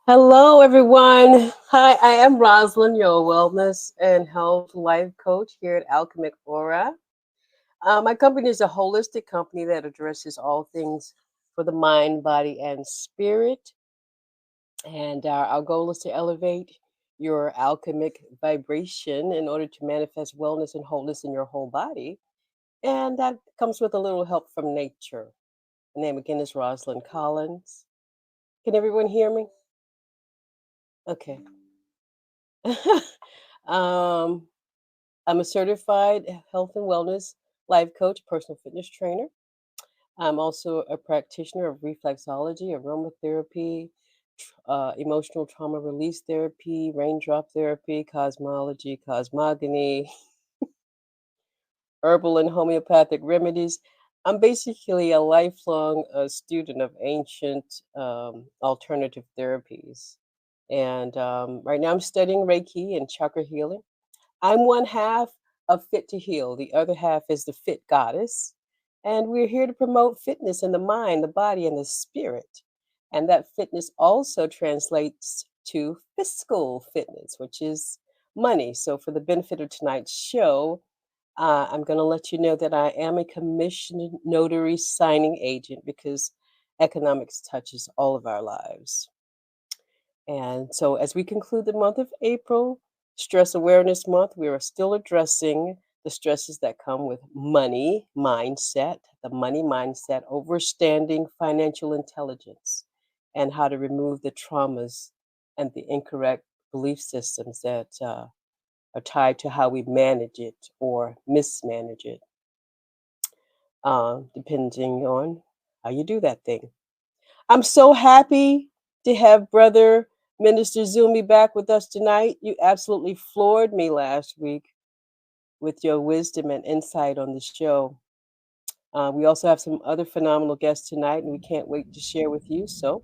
Hello, everyone. Hi, I am Roslyn, your wellness and health life coach here at Alchemic Aura. My company is a holistic company that addresses all things for the mind, body, and spirit. And our goal is to elevate your alchemic vibration in order to manifest wellness and wholeness in your whole body. And that comes with a little help from nature. My name again is Roslyn Collins. Can everyone hear me? Okay. um, I'm a certified health and wellness life coach, personal fitness trainer. I'm also a practitioner of reflexology, aromatherapy, emotional trauma release therapy, raindrop therapy, cosmology, cosmogony, herbal and homeopathic remedies. I'm basically a lifelong student of ancient alternative therapies. And right now I'm studying Reiki and chakra healing. I'm one half of Fit to Heal. The other half is the Fit Goddess. And we're here to promote fitness in the mind, the body, and the spirit. And that fitness also translates to fiscal fitness, which is money. So, for the benefit of tonight's show, I'm going to let you know that I am a commissioned notary signing agent because economics touches all of our lives. And so, as we conclude the month of April, Stress Awareness Month, we are still addressing the stresses that come with money mindset, the money mindset, overstanding financial intelligence, and how to remove the traumas and the incorrect belief systems that are tied to how we manage it or mismanage it, depending on how you do that thing. I'm so happy to have Brother Minister Zumi back with us tonight. You absolutely floored me last week with your wisdom and insight on the show. We also have some other phenomenal guests tonight, and we can't wait to share with you. So,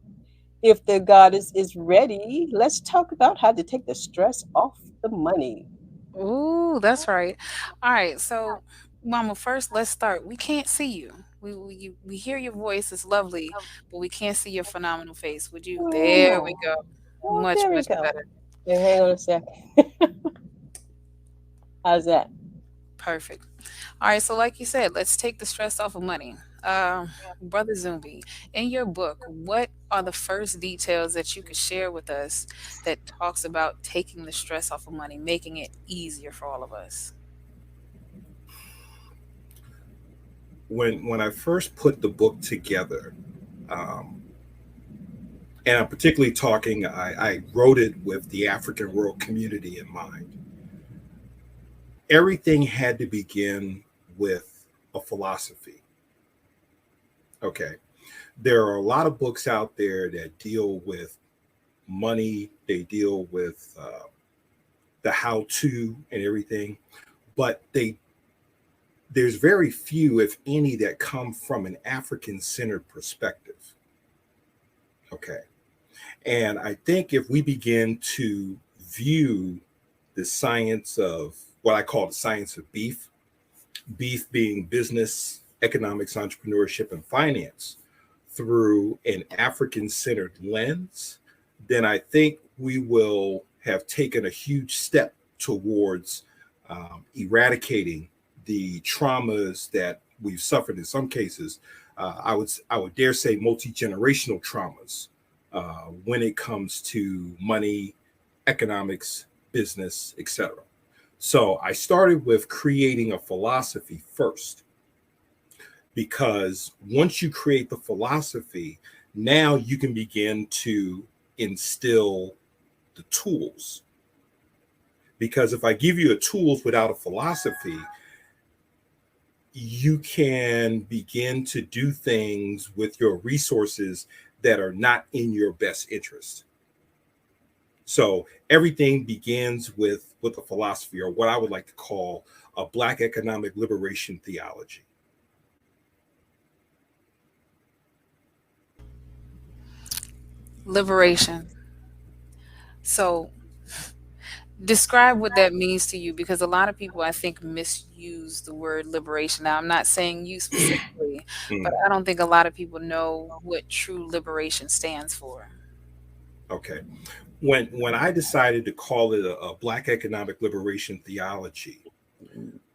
if the goddess is ready, let's talk about how to take the stress off the money. Ooh, that's right. All right, so Mama, first let's start. We can't see you. We hear your voice, it's lovely, but we can't see your phenomenal face. Would you? Oh, There we no. go. Oh, Much, there we much go. better. Wait, hang on a second. How's that? Perfect. All right, so like you said, let's take the stress off of money. Brother Zumbi, in your book, what are the first details that you could share with us that talks about taking the stress off of money, making it easier for all of us? When I first put the book together, um, and I'm particularly talking, I wrote it with the African rural community in mind. Everything had to begin with a philosophy. Okay, there are a lot of books out there that deal with money. They deal with the how-to and everything, but there's very few, if any, that come from an African-centered perspective. Okay. And I think if we begin to view the science of what I call the science of beef, beef being business, economics, entrepreneurship, and finance, through an African centered lens, then I think we will have taken a huge step towards eradicating the traumas that we've suffered in some cases. I would dare say multi generational traumas when it comes to money, economics, business, etc. So I started with creating a philosophy first, because once you create the philosophy, now you can begin to instill the tools. Because if I give you a tools without a philosophy, you can begin to do things with your resources that are not in your best interest. So everything begins with a philosophy, or what I would like to call a Black economic liberation theology. Liberation. So describe what that means to you, because a lot of people, I think, misuse the word liberation. Now, I'm not saying you specifically, but Mm. I don't think a lot of people know what true liberation stands for. Okay. When I decided to call it a Black economic liberation theology,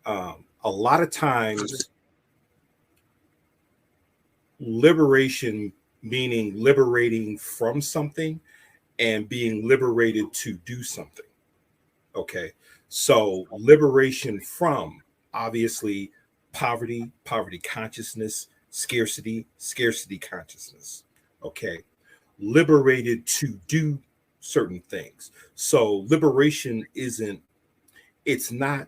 a lot of times liberation meaning liberating from something and being liberated to do something. Okay. So liberation from obviously poverty, poverty consciousness, scarcity, scarcity consciousness. Okay. Liberated to do certain things. So liberation isn't, it's not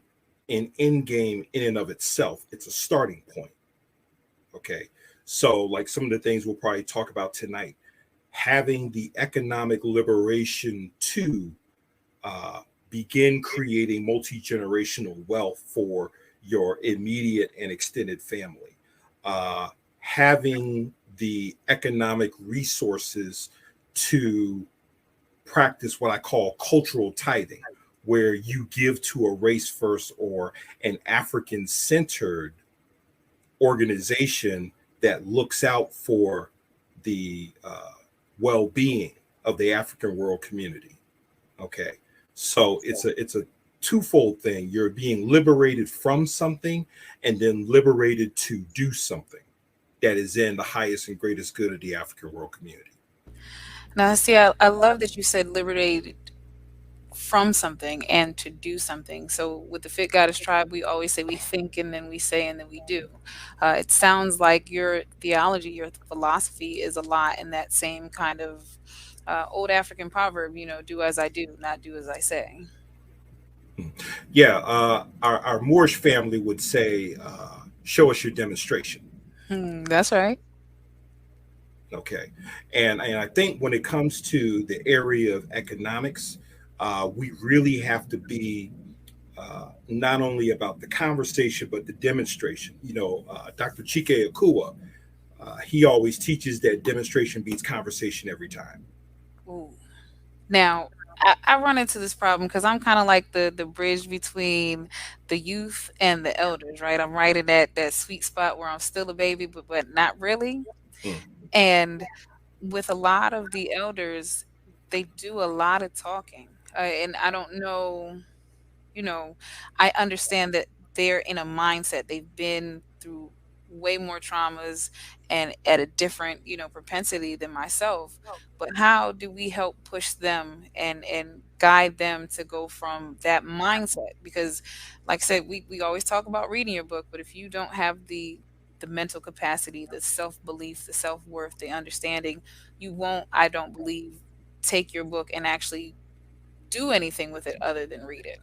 an end game in and of itself. It's a starting point. Okay. So, like some of the things we'll probably talk about tonight, having the economic liberation to uh, begin creating multi generational wealth for your immediate and extended family, having the economic resources to practice what I call cultural tithing, where you give to a race first or an African centered organization that looks out for the well being of the African world community. Okay. So it's a twofold thing. You're being liberated from something and then liberated to do something that is in the highest and greatest good of the African world community. Now, see, I love that you said liberated from something and to do something. So with the Fit Goddess Tribe, we always say we think and then we say and then we do. It sounds like your theology, your philosophy is a lot in that same kind of old African proverb, do as I do, not do as I say. Yeah, our Moorish family would say, show us your demonstration. Hmm, that's right. Okay. And I think when it comes to the area of economics, we really have to be not only about the conversation, but the demonstration. Dr. Chike Akua, he always teaches that demonstration beats conversation every time. Ooh. Now, I run into this problem because I'm kind of like the bridge between the youth and the elders, right? I'm right in that sweet spot where I'm still a baby, but not really. Mm. And with a lot of the elders, they do a lot of talking, and I don't know, you know, I understand that they're in a mindset. They've been through way more traumas and at a different, propensity than myself. But how do we help push them and guide them to go from that mindset? Because like I said, we always talk about reading your book, but if you don't have the mental capacity, the self-belief, the self-worth, the understanding, you won't, I don't believe, take your book and actually do anything with it other than read it.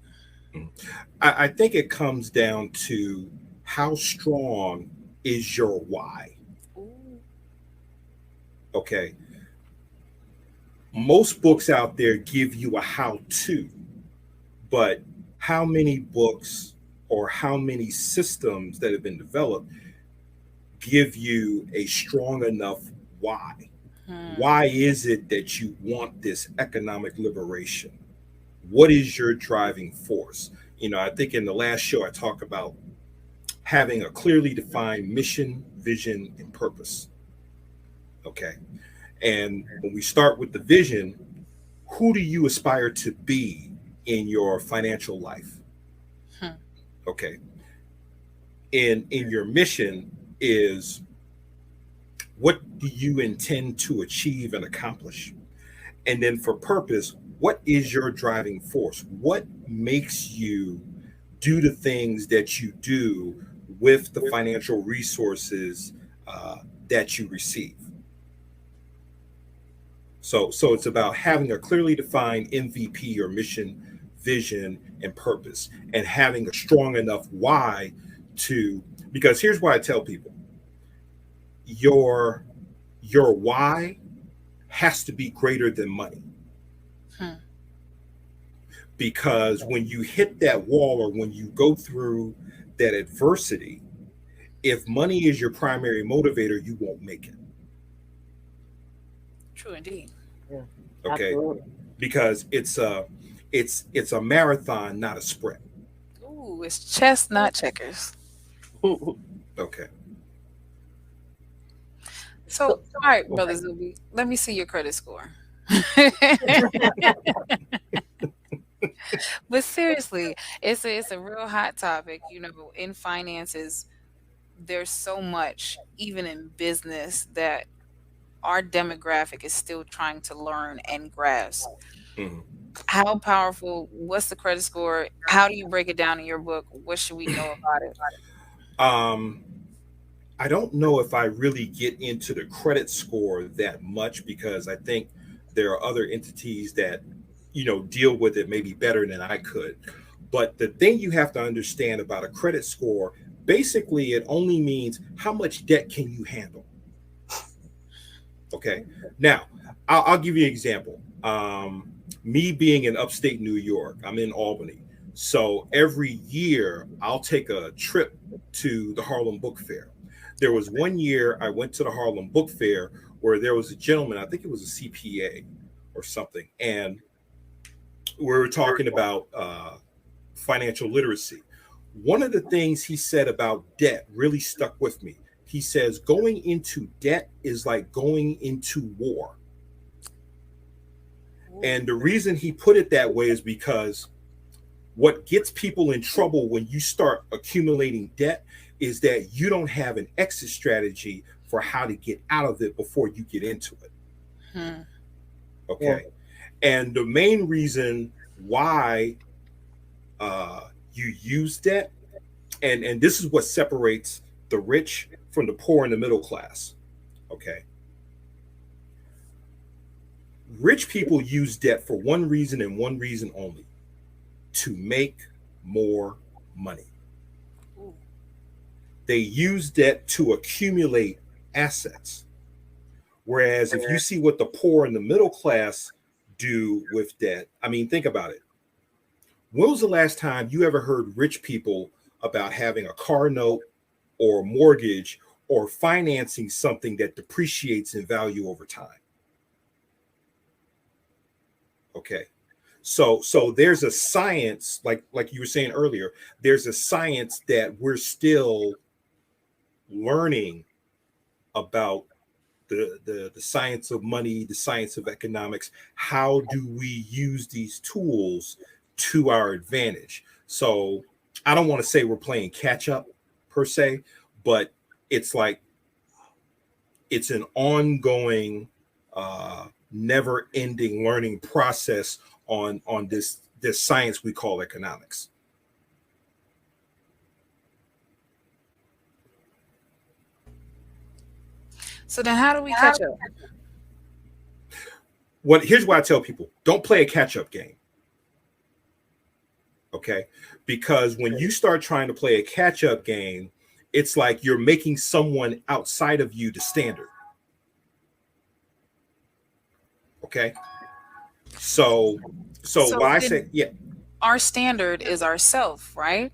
Mm. I think it comes down to how strong is your why. Ooh. Okay. Most books out there give you a how to, but how many books or how many systems that have been developed give you a strong enough why? Hmm. Why is it that you want this economic liberation? What is your driving force? I think in the last show I talked about having a clearly defined mission, vision, and purpose. Okay. And when we start with the vision, who do you aspire to be in your financial life? Hmm. Okay. In your mission is what do you intend to achieve and accomplish? And then for purpose, what is your driving force? What makes you do the things that you do with the financial resources uh, that you receive? So it's about having a clearly defined MVP or mission, vision, and purpose, and having a strong enough why to. Because here's why I tell people: your your why has to be greater than money. Hmm. Because when you hit that wall or when you go through that adversity, if money is your primary motivator, you won't make it. True indeed. Yeah, Okay, absolutely. because it's a marathon, not a sprint. Ooh, it's chess, not checkers. Okay. So, So, all right, brother okay. Zuby, let me see your credit score. But seriously, it's a real hot topic, in finances. There's so much, even in business, that our demographic is still trying to learn and grasp. Mhm. How powerful? What's the credit score? How do you break it down in your book? What should we know about it? Um, I don't know if I really get into the credit score that much because I think there are other entities that, deal with it maybe better than I could. But the thing you have to understand about a credit score, basically, it only means how much debt can you handle. Okay. Now, I'll give you an example. Me being in upstate New York, I'm in Albany. So every year I'll take a trip to the Harlem Book Fair. There was one year I went to the Harlem Book Fair where there was a gentleman, I think it was a CPA or something, and we were talking about financial literacy. One of the things he said about debt really stuck with me. He says, going into debt is like going into war. Mm. And the reason he put it that way is because what gets people in trouble when you start accumulating debt is that you don't have an exit strategy for how to get out of it before you get into it. Hmm. Yeah. Okay. And the main reason why you use debt, and this is what separates the rich from the poor and the middle class. Okay. Rich people use debt for one reason and one reason only, to make more money. Mm. They use debt to accumulate assets. Whereas if you see what the poor and the middle class do with debt, I mean, think about it. When was the last time you ever heard rich people about having a car note or a mortgage or financing something that depreciates in value over time? Okay. So there's a science, like you were saying earlier, there's a science that we're still learning about the science of money, the science of economics. How do we use these tools to our advantage? So I don't want to say we're playing catch up per se, but it's like it's an ongoing, never ending learning process on this science we call economics. So then, how do we catch up? What Here's what I tell people: don't play a catch up game. Okay, because when you start trying to play a catch up game, it's like you're making someone outside of you the standard. Okay, so So what I say, then, yeah, our standard is ourself, right?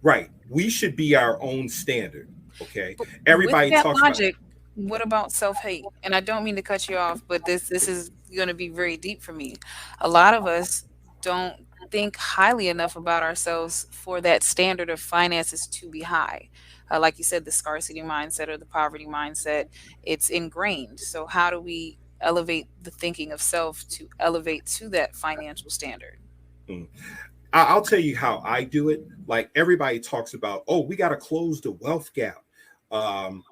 right, we should be our own standard. Okay, But with everybody that talks about, logic, what about self-hate? And I don't mean to cut you off, but this is going to be very deep for me. A lot of us don't think highly enough about ourselves for that standard of finances to be high. Like you said, the scarcity mindset or the poverty mindset, it's ingrained. So how do we elevate the thinking of self to elevate to that financial standard? mm, I'll tell you how I do it. Like everybody talks about, oh, we got to close the wealth gap. Um,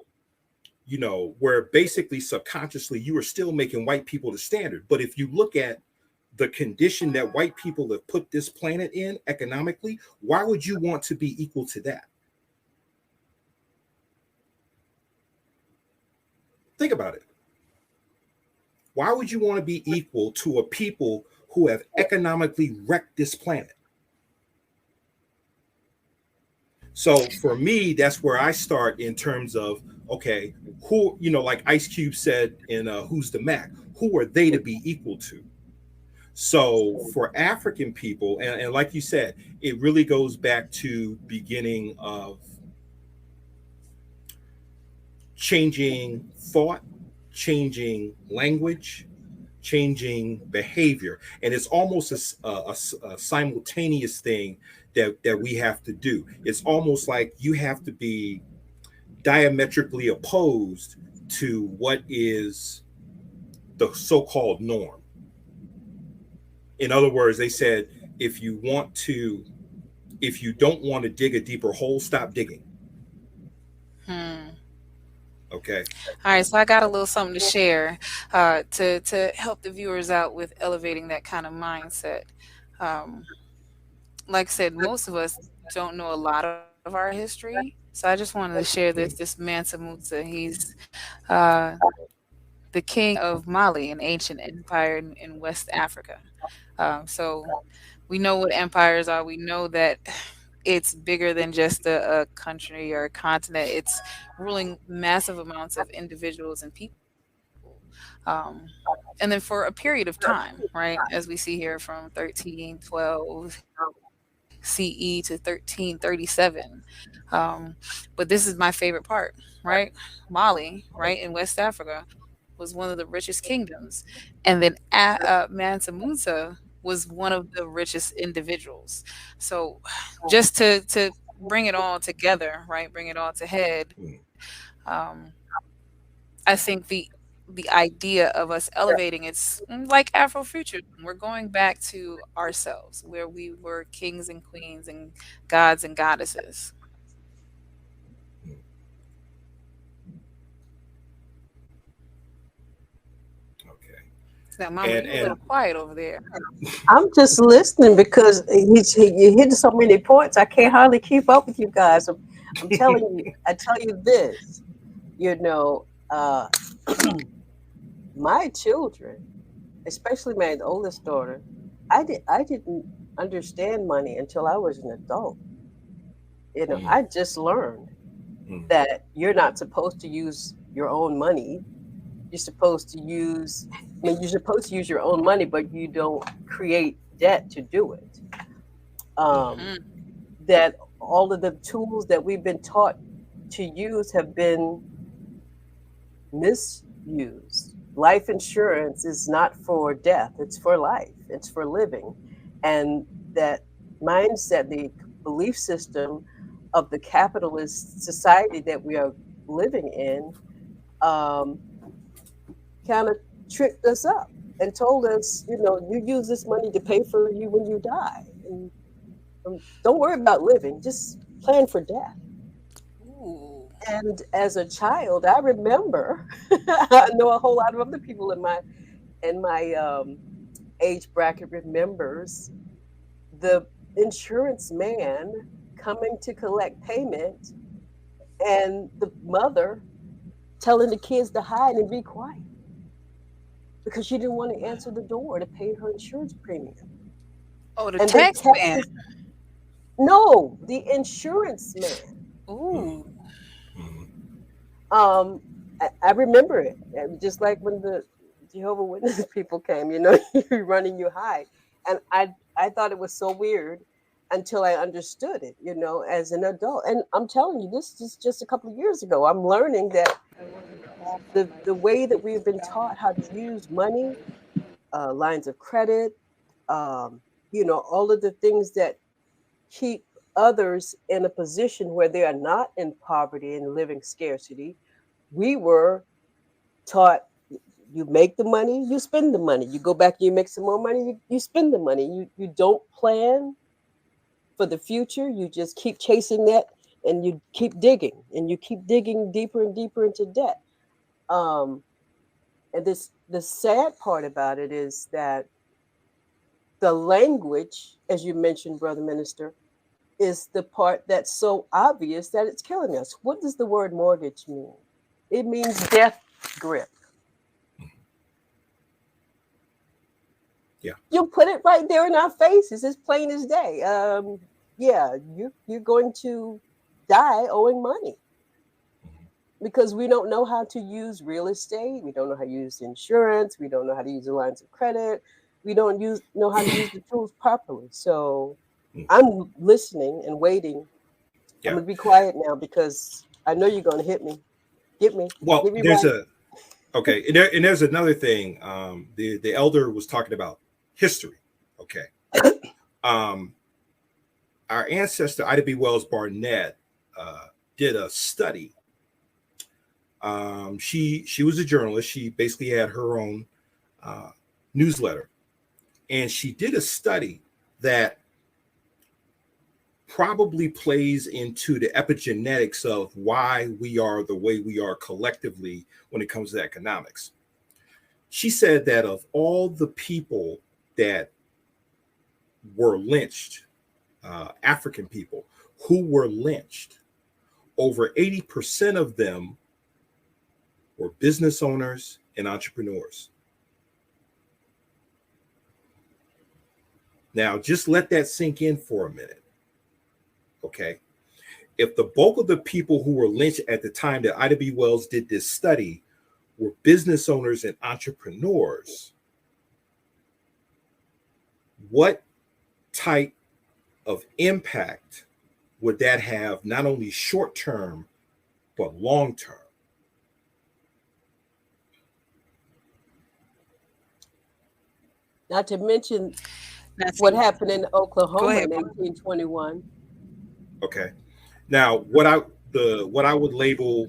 where basically subconsciously you are still making white people the standard. But if you look at the condition that white people have put this planet in economically, why would you want to be equal to that? Think about it. Why would you want to be equal to a people who have economically wrecked this planet? So for me, that's where I start in terms of, okay, who, like Ice Cube said in Who's the Mac, who are they to be equal to? So for African people, and like you said, it really goes back to beginning of changing thought, changing language, changing behavior, and it's almost a simultaneous thing that we have to do. It's almost like you have to be diametrically opposed to what is the so-called norm. In other words, they said if you want to, if you don't want to dig a deeper hole, stop digging. Hmm. Okay. All right, so I got a little something to share to help the viewers out with elevating that kind of mindset. Um, like I said, most of us don't know a lot of our history, so I just wanted to share this. Mm, This Mansa Musa, he's uh, the king of Mali, an ancient empire in West Africa. So we know what empires are. We know that it's bigger than just a country or a continent. It's ruling massive amounts of individuals and people. And then for a period of time, right, as we see here from 1312 CE to 1337. But this is my favorite part, right? Mali, right, in West Africa was one of the richest kingdoms. And then Mansa Musa was one of the richest individuals. So just to bring it all together, right, bring it all to head, mm, um, I think the idea of us elevating it's like Afrofuturism. We're going back to ourselves, where we were kings and queens and gods and goddesses. mm. Okay. Now, Mama, And you a little quiet over there. I'm just listening because you hit so many points. I can't hardly keep up with you guys. I'm telling you. I tell you this. You know, my children, especially my oldest daughter, I didn't understand money until I was an adult. You know, mm, I just learned mm, that you're not supposed to use your own money. You're supposed to use, I mean, you're supposed to use your own money, but you don't create debt to do it. mm, Um, Hmm. that all of the tools that we've been taught to use have been misused. Life insurance is not for death, it's for life, it's for living. And that mindset, the belief system of the capitalist society that we are living in, um, kind of tricked us up and told us, you know, you use this money to pay for you when you die. And don't worry about living, just plan for death. Ooh. And as a child, I remember, I know a whole lot of other people in my age bracket remembers the insurance man coming to collect payment and the mother telling the kids to hide and be quiet because she didn't want to answer the door to pay her insurance premium. Oh, the And they tax kept man. this, no, the insurance man. mm, Ooh. mm. Um, I remember it. Just like when the Jehovah Witness people came, you know, you run and you hide. And I thought it was so weird until I understood it, you know, as an adult. And I'm telling you, this is just a couple of years ago. I'm learning that the way that we've been taught how to use money, lines of credit, um, you know, all of the things that keep others in a position where they are not in poverty and living scarcity. We were taught you make the money, you spend the money. You go back and you make some more money, you spend the money. You don't plan for the future. You just keep chasing that and you keep digging and you keep digging deeper and deeper into debt. Um, and this the sad part about it is that the language, as you mentioned, Brother Minister, is the part that's so obvious that it's killing us. What does the word mortgage mean? It means death grip. Yeah. You put it right there in our faces, as plain as day. Yeah, you're going to die owing money because we don't know how to use real estate. We don't know how to use insurance. We don't know how to use the lines of credit. We don't know how to use the tools properly. So Mm. I'm listening and waiting. I'm Yeah. gonna be quiet now because I know you're gonna hit me. Well, Get me there's right. a okay, and there's another thing. The elder was talking about history. Okay. Um, our ancestor Ida B. Wells Barnett did a study. She was a journalist. She basically had her own. uh, newsletter, and she did a study that probably plays into the epigenetics of why we are the way we are collectively when it comes to economics. She said that of all the people that were lynched, African people who were lynched, over 80% of them were business owners and entrepreneurs. Now, just let that sink in for a minute. Okay. If the bulk of the people who were lynched at the time that Ida B. Wells did this study were business owners and entrepreneurs, what type of impact would that have, not only short term, but long term? Not to mention Now, what see, happened in go Oklahoma ahead, in Paul. 1821. Okay. Now, what I would label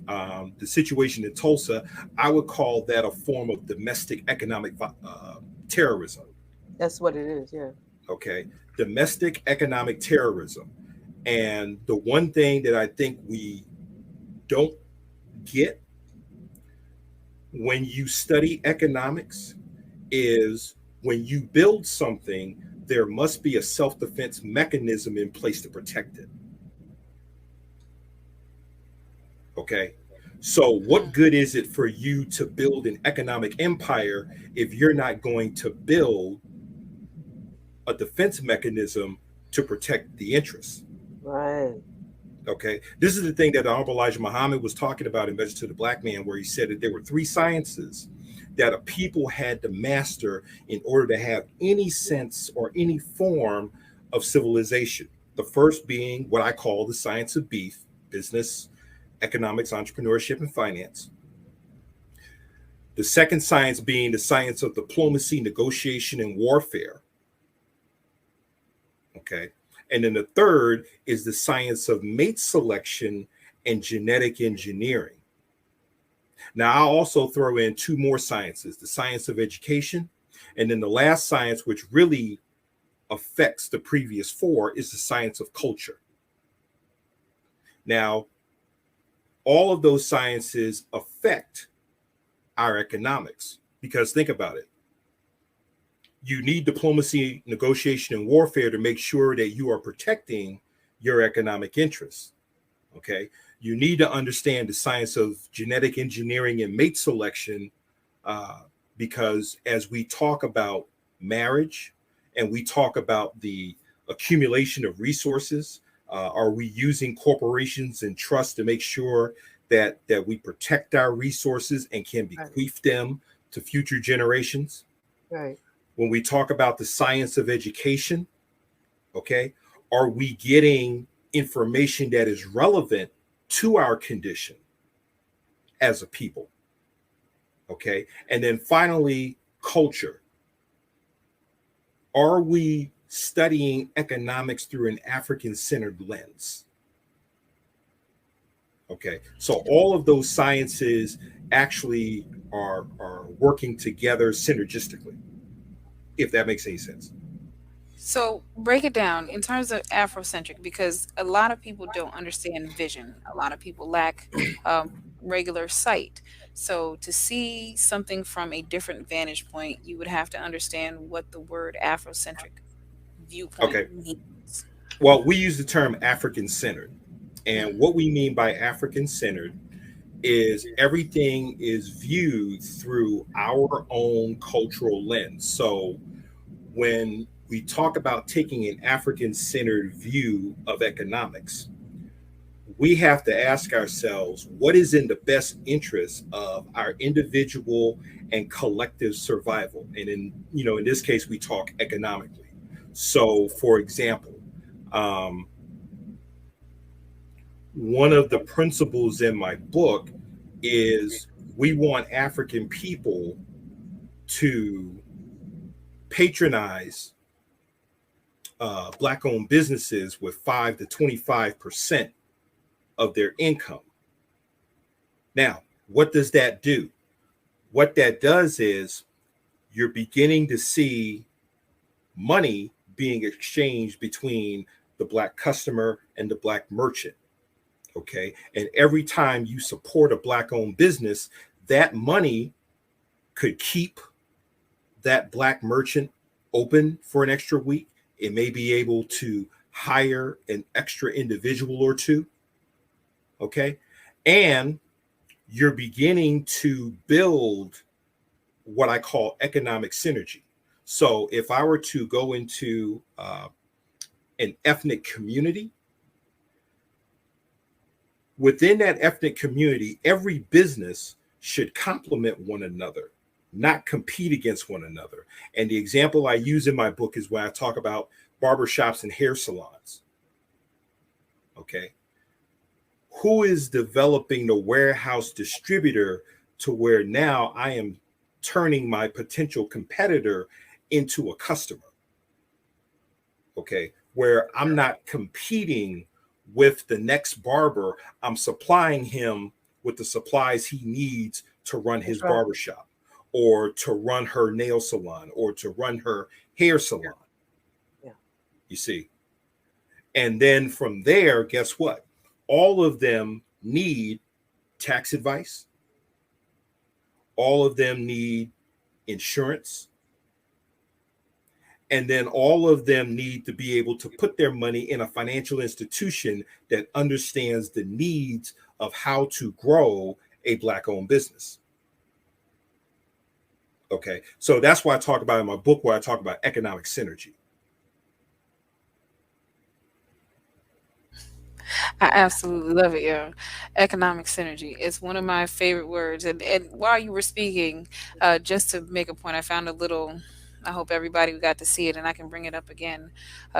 the situation in Tulsa, I would call that a form of domestic economic terrorism. That's what it is, yeah. Okay, domestic economic terrorism, and the one thing that I think we don't get when you study economics is when you build something, there must be a self-defense mechanism in place to protect it. Okay. So, what good is it for you to build an economic empire if you're not going to build a defense mechanism to protect the interests? Right. Okay. This is the thing that Honorable Elijah Muhammad was talking about in Message to the Black Man, where he said that there were three sciences that a people had to master in order to have any sense or any form of civilization. The first being what I call the science of beef: business, economics, entrepreneurship, and finance. The second science being the science of diplomacy, negotiation, and warfare. Okay. And then the third is the science of mate selection and genetic engineering. Now, I'll also throw in two more sciences: the science of education, and then the last science, which really affects the previous four, is the science of culture. Now, all of those sciences affect our economics, because think about it. You need diplomacy, negotiation, and warfare to make sure that you are protecting your economic interests. Okay. You need to understand the science of genetic engineering and mate selection, because as we talk about marriage and we talk about the accumulation of resources, are we using corporations and trusts to make sure that we protect our resources and can bequeath them to future generations? Right. When we talk about the science of education, okay, are we getting information that is relevant to our condition as a people? Okay. And then finally, culture. Are we studying economics through an African-centered lens? Okay. So all of those sciences actually are working together synergistically, if that makes any sense. So break it down in terms of Afrocentric, because a lot of people don't understand vision. A lot of people lack regular sight. So to see something from a different vantage point, you would have to understand what the word Afrocentric viewpoint Okay. means. Well, we use the term African-centered. And Mm. what we mean by African-centered is everything is viewed through our own cultural lens. So when we talk about taking an African-centered view of economics, we have to ask ourselves what is in the best interest of our individual and collective survival. And in this case, we talk economically. So, for example, um, one of the principles in my book is we want African people to patronize Black-owned businesses with 5 to 25% of their income. Now, what does that do? What that does is you're beginning to see money being exchanged between the Black customer and the Black merchant. Okay. And every time you support a Black owned business, that money could keep that Black merchant open for an extra week. It may be able to hire an extra individual or two. Okay. And you're beginning to build what I call economic synergy. So if I were to go into an ethnic community, within that ethnic community, every business should complement one another, not compete against one another. And the example I use in my book is when I talk about barbershops and hair salons. Okay. Who is developing the warehouse distributor to where now I am turning my potential competitor into a customer? Okay. Where I'm not competing with the next barber, I'm supplying him with the supplies he needs to run his That's right. barbershop or to run her nail salon or to run her hair salon. Yeah. You see? And then from there, guess what? All of them need tax advice. All of them need insurance. And then all of them need to be able to put their money in a financial institution that understands the needs of how to grow a Black-owned business. Okay, so that's why I talk about in my book, where I talk about economic synergy. I absolutely love it, yo. Economic synergy. It's one of my favorite words. And while you were speaking, just to make a point, I found a little, I hope everybody got to see it and I can bring it up again.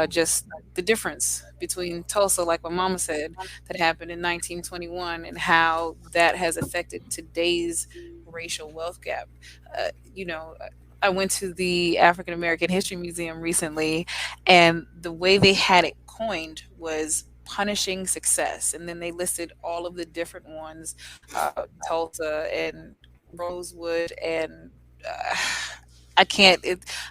Just the difference between Tulsa, like what Mama said, that happened in 1921 and how that has affected today's racial wealth gap. I went to the African American History Museum recently, and the way they had it coined was punishing success. And then they listed all of the different ones, Tulsa and Rosewood and uh, I can't.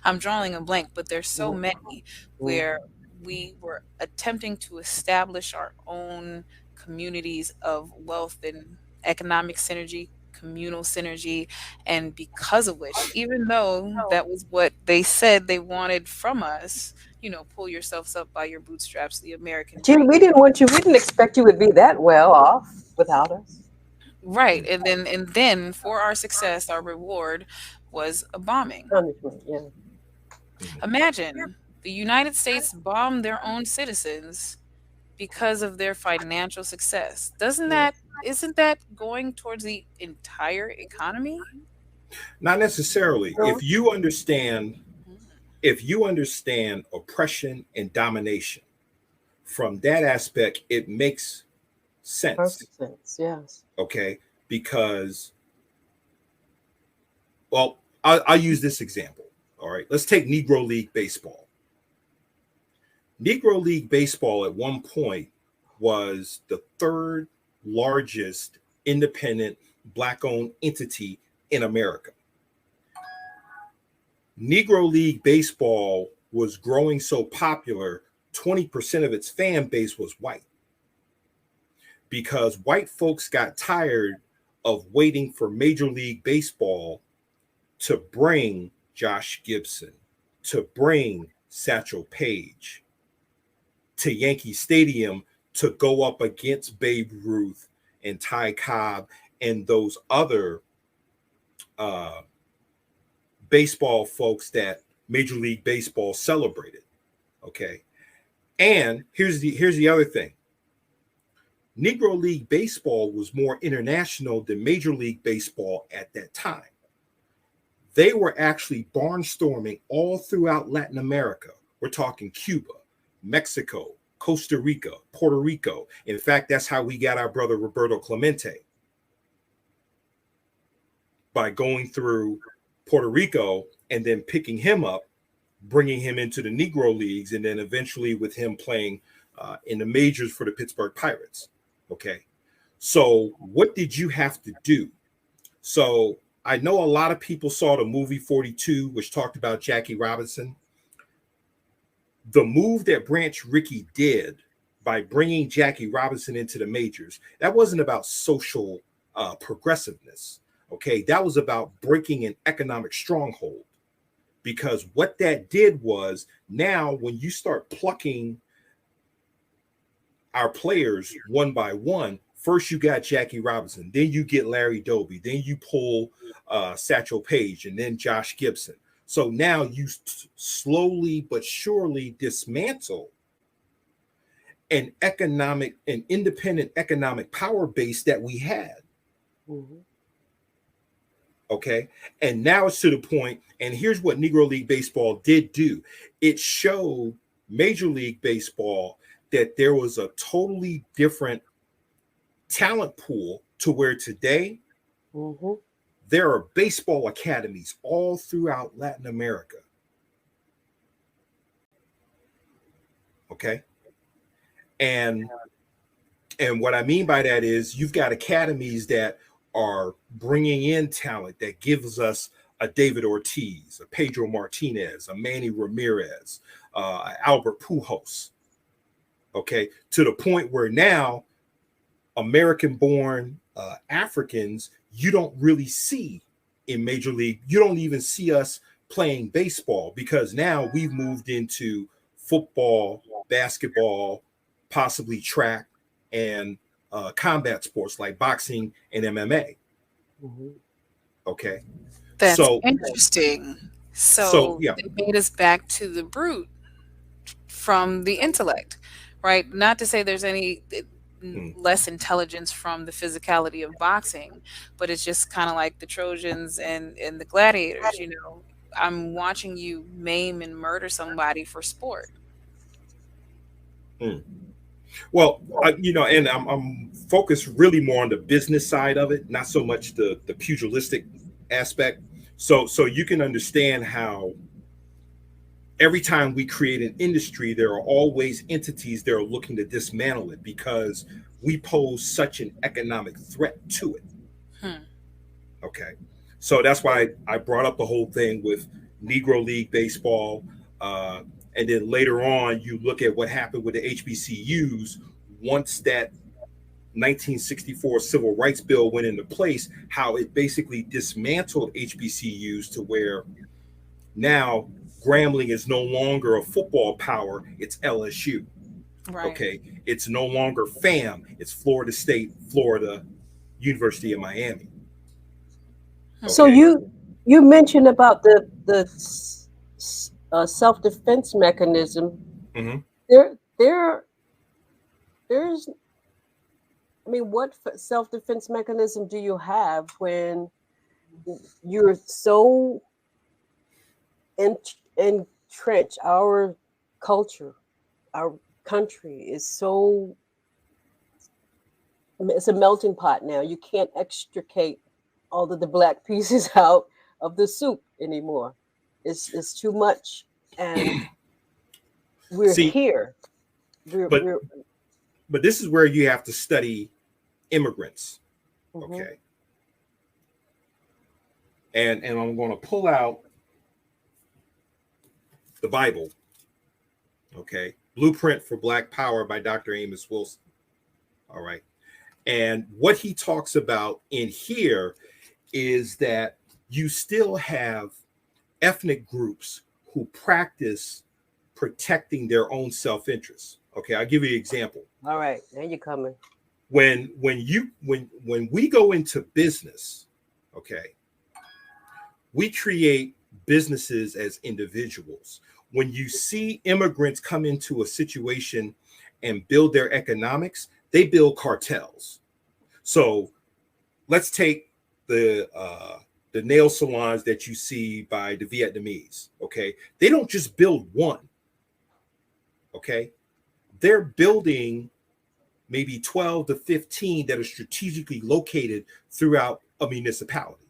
I'm drawing a blank, but there's so many where we were attempting to establish our own communities of wealth and economic synergy, communal synergy, and because of which, even though that was what they said they wanted from us, pull yourselves up by your bootstraps, the American Gee, dream. we didn't want you. We didn't expect you would be that well off without us. Right. And then for our success, our reward was a bombing. Punishment, yeah. Imagine the United States bombed their own citizens because of their financial success. Doesn't Yeah. that isn't that going towards the entire economy? Not necessarily. No, Mm. If you understand oppression and domination, from that aspect, it makes sense. perfect sense. Yes. Okay, because well, I'll use this example. All right, let's take Negro League Baseball. Negro League Baseball at one point was the third largest independent Black-owned entity in America. Negro League Baseball was growing so popular, 20% of its fan base was white, because white folks got tired of waiting for Major League Baseball to bring Josh Gibson, to bring Satchel Paige to Yankee Stadium to go up against Babe Ruth and Ty Cobb and those other baseball folks that Major League Baseball celebrated. Okay. And here's the other thing. Negro League Baseball was more international than Major League Baseball at that time. They were actually barnstorming all throughout Latin America. We're talking Cuba, Mexico, Costa Rica, Puerto Rico. In fact, that's how we got our brother Roberto Clemente, by going through Puerto Rico and then picking him up, bringing him into the Negro Leagues, and then eventually with him playing in the majors for the Pittsburgh Pirates. Okay. So what did you have to do? So I know a lot of people saw the movie 42, which talked about Jackie Robinson. The move that Branch Rickey did by bringing Jackie Robinson into the majors, that wasn't about social progressiveness. Okay, that was about breaking an economic stronghold. Because what that did was, now when you start plucking our players one by one, first you got Jackie Robinson, then you get Larry Doby, then you pull Satchel Paige, and then Josh Gibson. So now you slowly but surely dismantle an independent economic power base that we had. Mm-hmm. Okay. And now it's to the point, and here's what Negro League Baseball did do. It showed Major League Baseball that there was a totally different talent pool, to where today Mm-hmm. there are baseball academies all throughout Latin America. Okay. And what I mean by that is, you've got academies that are bringing in talent that gives us a David Ortiz, a Pedro Martinez, a Manny Ramirez, Albert Pujols. Okay, to the point where now American-born Africans, you don't really see in Major League. You don't even see us playing baseball, because now we've moved into football, basketball, possibly track, and combat sports like boxing and MMA. Mm-hmm. Okay, That's so interesting. so So yeah. they made us back to the brute from the intellect, right? Not to say there's any Mm. less intelligence from the physicality of boxing, but it's just kind of like the Trojans and the gladiators, you know. I'm watching you maim and murder somebody for sport. Mm. Well, and I'm focused really more on the business side of it, not so much the pugilistic aspect. So you can understand how every time we create an industry, there are always entities that are looking to dismantle it, because we pose such an economic threat to it. Hmm. Okay. So that's why I brought up the whole thing with Negro League Baseball. Uh, and then later on, you look at what happened with the HBCUs once that 1964 Civil Rights Bill went into place, how it basically dismantled HBCUs to where now Grambling is no longer a football power, it's LSU. Right. Okay. It's no longer FAM, it's Florida State, Florida, University of Miami. Hmm. So Okay. you mentioned about the self defense mechanism. Mm-hmm. There there's, I mean, what self defense mechanism do you have when you're so entrenched? Our culture, our country is so, it's a melting pot now. You can't extricate all of the black pieces out of the soup anymore. It's too much, and we're See, here. but We're this is where you have to study immigrants. mhm. Okay. And I'm going to pull out the Bible. Okay. Blueprint for Black Power by Dr. Amos Wilson. All right. And what he talks about in here is that you still have ethnic groups who practice protecting their own self-interest. Okay, I'll give you an example. All right, now you're coming. When we go into business, okay, we create businesses as individuals. When you see immigrants come into a situation and build their economics, they build cartels. So let's take the nail salons that you see by the Vietnamese. Okay, they don't just build one. Okay, they're building maybe 12 to 15 that are strategically located throughout a municipality,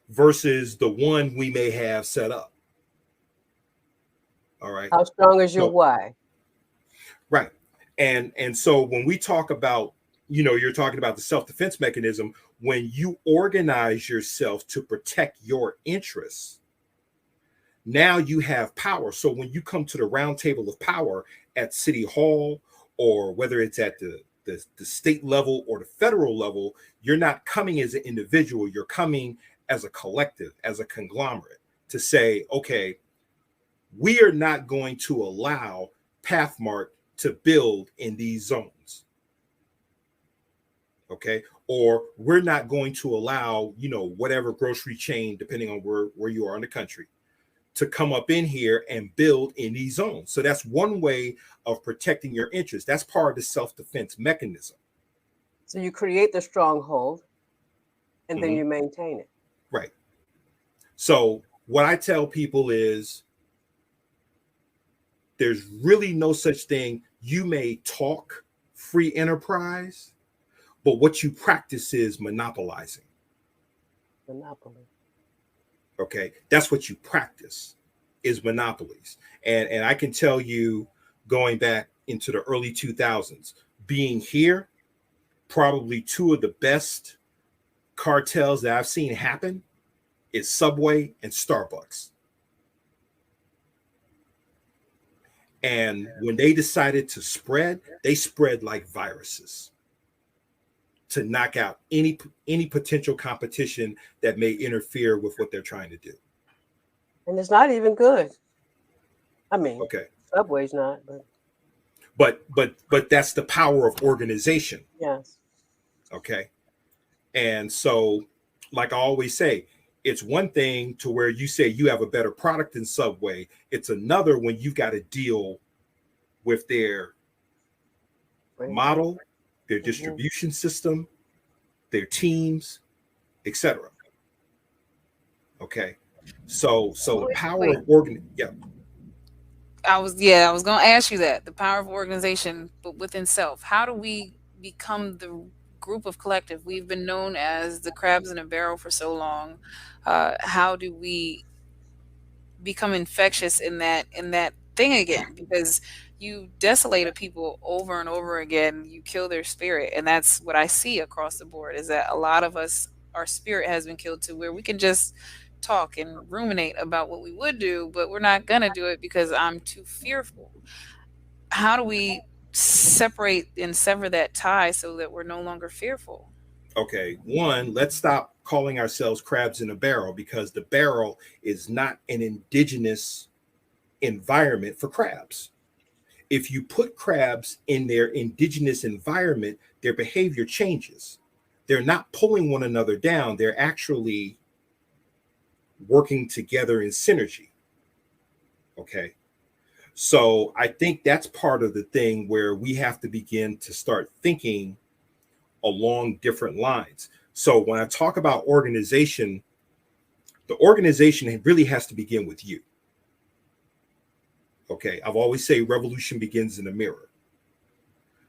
versus the one we may have set up. All right. How strong is your So why? right. And so when we talk about you're talking about the self-defense mechanism. When you organize yourself to protect your interests, now you have power. So when you come to the round table of power at City Hall, or whether it's at the state level or the federal level, you're not coming as an individual, you're coming as a collective, as a conglomerate, to say, okay, we are not going to allow Pathmark to build in these zones. Okay. Or we're not going to allow, whatever grocery chain, depending on where you are in the country, to come up in here and build in these zones. So that's one way of protecting your interests. That's part of the self-defense mechanism. So you create the stronghold and then Mhm. you maintain it. Right. So what I tell people is there's really no such thing. You may talk free enterprise, but what you practice is monopolizing. Monopoly. Okay. That's what you practice, is monopolies. And I can tell you, going back into the early 2000s, being here, probably two of the best cartels that I've seen happen is Subway and Starbucks. And when they decided to spread, they spread like viruses to knock out any potential competition that may interfere with what they're trying to do. And it's not even good. I mean, Okay. Subway's not, but But that's the power of organization. yes. Okay. And so, like I always say, it's one thing to where you say you have a better product than Subway. It's another when you've got to deal with their Right. model, their Mhm. distribution system, their teams, etc. Okay. So the Wait, power wait. of organ, yeah. I was going to ask you that, the power of organization, but within self. How do we become the group of collective? We've been known as the crabs in a barrel for so long. How do we become infectious in that thing again? Because you desolate a people over and over again, you kill their spirit, and that's what I see across the board, is that a lot of us, our spirit has been killed to where we can just talk and ruminate about what we would do, but we're not gonna do it because I'm too fearful. How do we separate and sever that tie so that we're no longer fearful? Okay. One, let's stop calling ourselves crabs in a barrel, because the barrel is not an indigenous environment for crabs. If you put crabs in their indigenous environment, their behavior changes. They're not pulling one another down, they're actually working together in synergy. Okay. So I think that's part of the thing where we have to begin to start thinking along different lines. So when I talk about organization, the organization really has to begin with you. Okay. I've always say revolution begins in the mirror.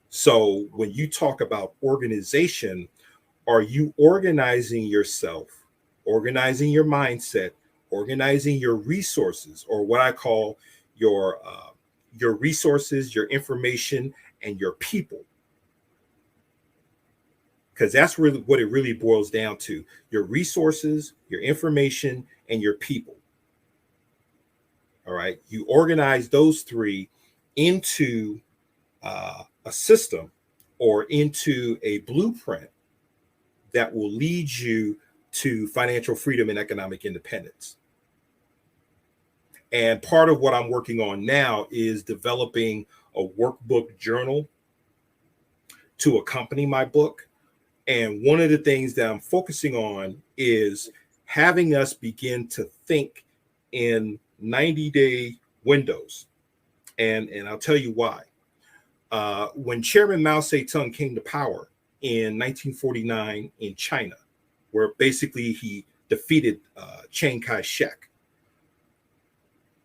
So when you talk about organization, are you organizing yourself, organizing your mindset, organizing your resources, or what I call your resources, your information, and your people? Because that's really what it really boils down to: your resources, your information, and your people. All right, you organize those three into a system or into a blueprint that will lead you to financial freedom and economic independence. And part of what I'm working on now is developing a workbook journal to accompany my book. And one of the things that I'm focusing on is having us begin to think in 90-day windows. And I'll tell you why. When Chairman Mao Zedong came to power in 1949 in China, where basically he defeated Chiang Kai-shek,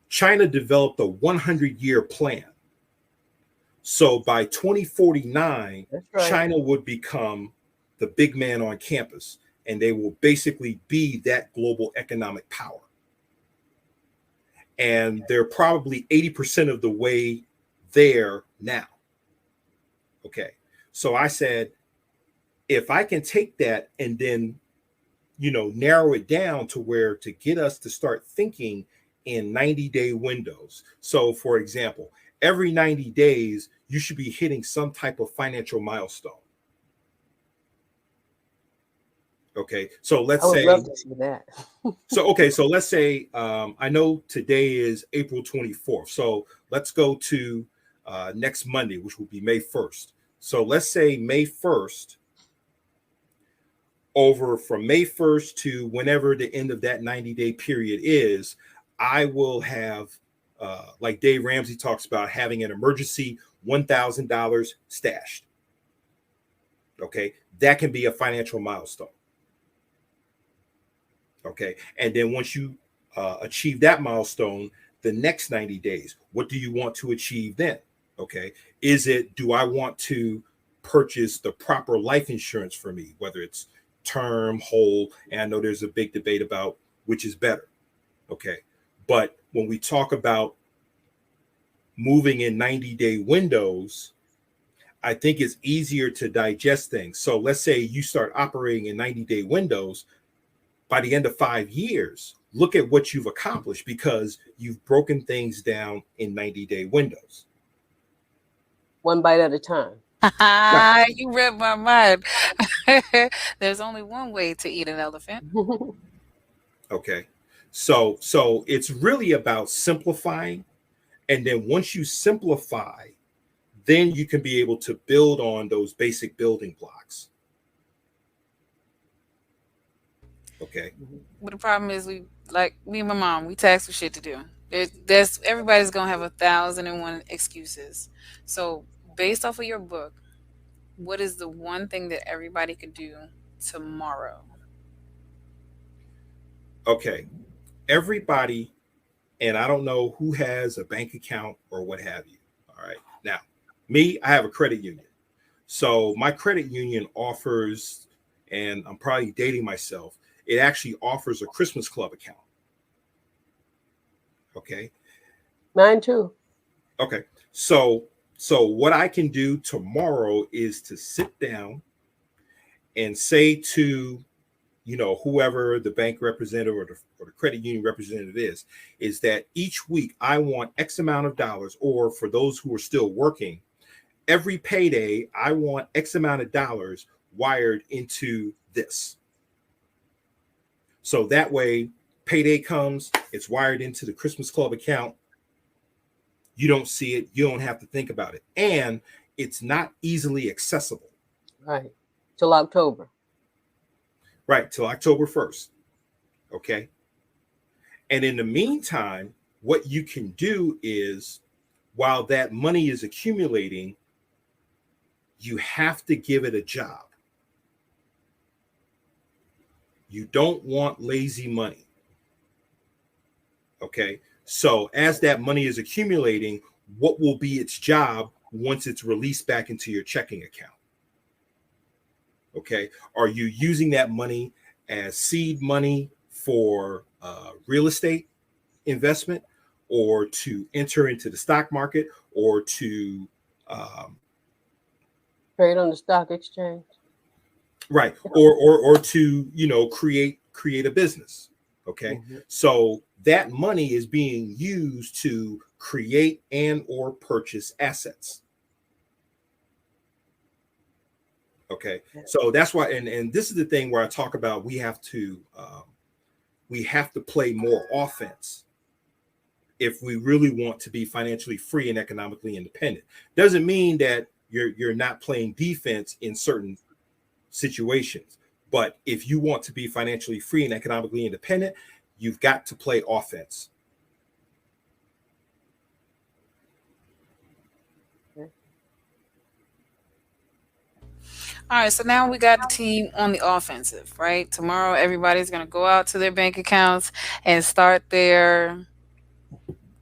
China developed a 100-year plan. So by 2049, That's right. China would become the big man on campus, and they will basically be that global economic power. And they're probably 80% of the way there now. Okay. So I said, If I can take that and then, narrow it down to where to get us to start thinking in 90-day windows. So, for example, every 90 days, you should be hitting some type of financial milestone. Okay. So I let's would love say, to see that. so let's say, I know today is April 24th. So let's go to next Monday, which will be May 1st. So let's say May 1st, over from May 1st to whenever the end of that 90-day period is, I will have, like Dave Ramsey talks about, having an emergency $1,000 stashed. Okay. That can be a financial milestone. Okay. And then once you achieve that milestone, the next 90 days, what do you want to achieve then? Okay. Do I want to purchase the proper life insurance for me, whether it's term, whole? And I know there's a big debate about which is better. Okay. But when we talk about moving in 90-day windows, I think it's easier to digest things. So let's say you start operating in 90-day windows. By the end of 5 years, look at what you've accomplished because you've broken things down in 90-day windows. One bite at a time. Right. You read my mind. There's only one way to eat an elephant. Okay. So it's really about simplifying. And then once you simplify, then you can be able to build on those basic building blocks. Okay. But the problem is, we like me and my mom, we tax with shit to do. There's everybody's gonna have 1,001 excuses. So, based off of your book, what is the one thing that everybody could do tomorrow? Okay. Everybody, and I don't know who has a bank account or what have you. All right. Now, me, I have a credit union. So my credit union offers, and I'm probably dating myself, it actually offers a Christmas Club account. Okay. Mine too. Okay. So what I can do tomorrow is to sit down and say to, whoever the bank representative or the credit union representative is that each week I want X amount of dollars, or for those who are still working, every payday, I want X amount of dollars wired into this. So that way, payday comes, it's wired into the Christmas Club account. You don't see it. You don't have to think about it. And it's not easily accessible. Right. Till October. Right. Till October 1st. Okay. And in the meantime, what you can do is, while that money is accumulating, you have to give it a job. You don't want lazy money. Okay. So as that money is accumulating, what will be its job once it's released back into your checking account? Okay. Are you using that money as seed money for real estate investment, or to enter into the stock market, or to Trade on the stock exchange. right, or to create a business? Okay. Mm-hmm. So that money is being used to create and or purchase assets. Okay. So that's why, and this is the thing where I talk about we have to play more offense if we really want to be financially free and economically independent. Doesn't mean that you're not playing defense in certain situations, but if you want to be financially free and economically independent, you've got to play offense. All right, so now we got the team on the offensive, right? Tomorrow, everybody's going to go out to their bank accounts and start their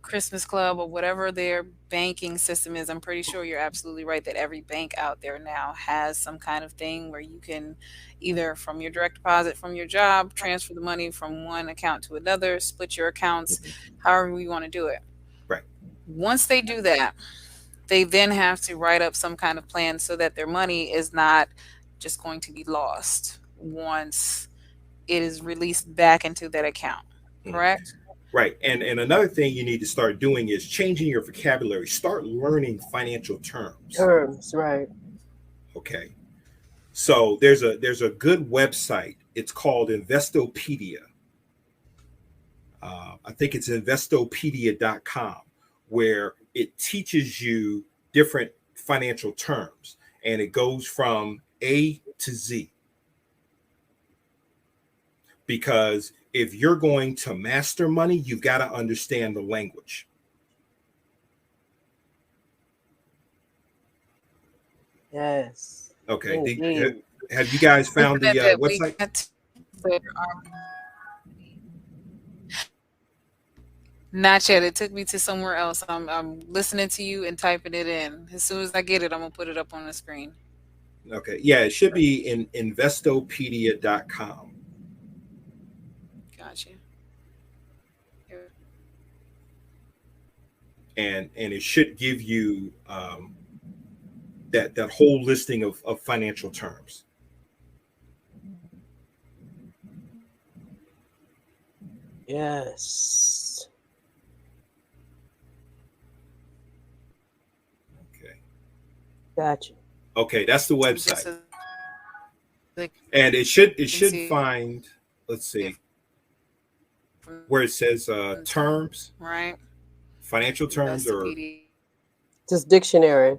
Christmas Club or whatever their banking system is. I'm pretty sure you're absolutely right that every bank out there now has some kind of thing where you can either from your direct deposit from your job, transfer the money from one account to another, split your accounts, however you want to do it. Right. Once they do that, they then have to write up some kind of plan so that their money is not just going to be lost once it is released back into that account. Mm. Correct? Right. And another thing you need to start doing is changing your vocabulary. Start learning financial terms. Terms, right. Okay. So there's a good website. It's called Investopedia. I think it's investopedia.com, where it teaches you different financial terms, and it goes from A to Z. Because if you're going to master money, you've got to understand the language. Yes. Okay. Indeed. Have you guys Listen found the at that. We website? got to, not yet. It took me to somewhere else. I'm listening to you and typing it in. As soon as I get it, I'm gonna put it up on the screen. Okay. Yeah, it should be in investopedia.com. Gotcha. And it should give you that whole listing of financial terms. Yes. Okay. Gotcha. Okay, that's the So just website. as they And it should see find, let's it see, from where it says time, terms, right? financial terms, or Investopedia. Just dictionary.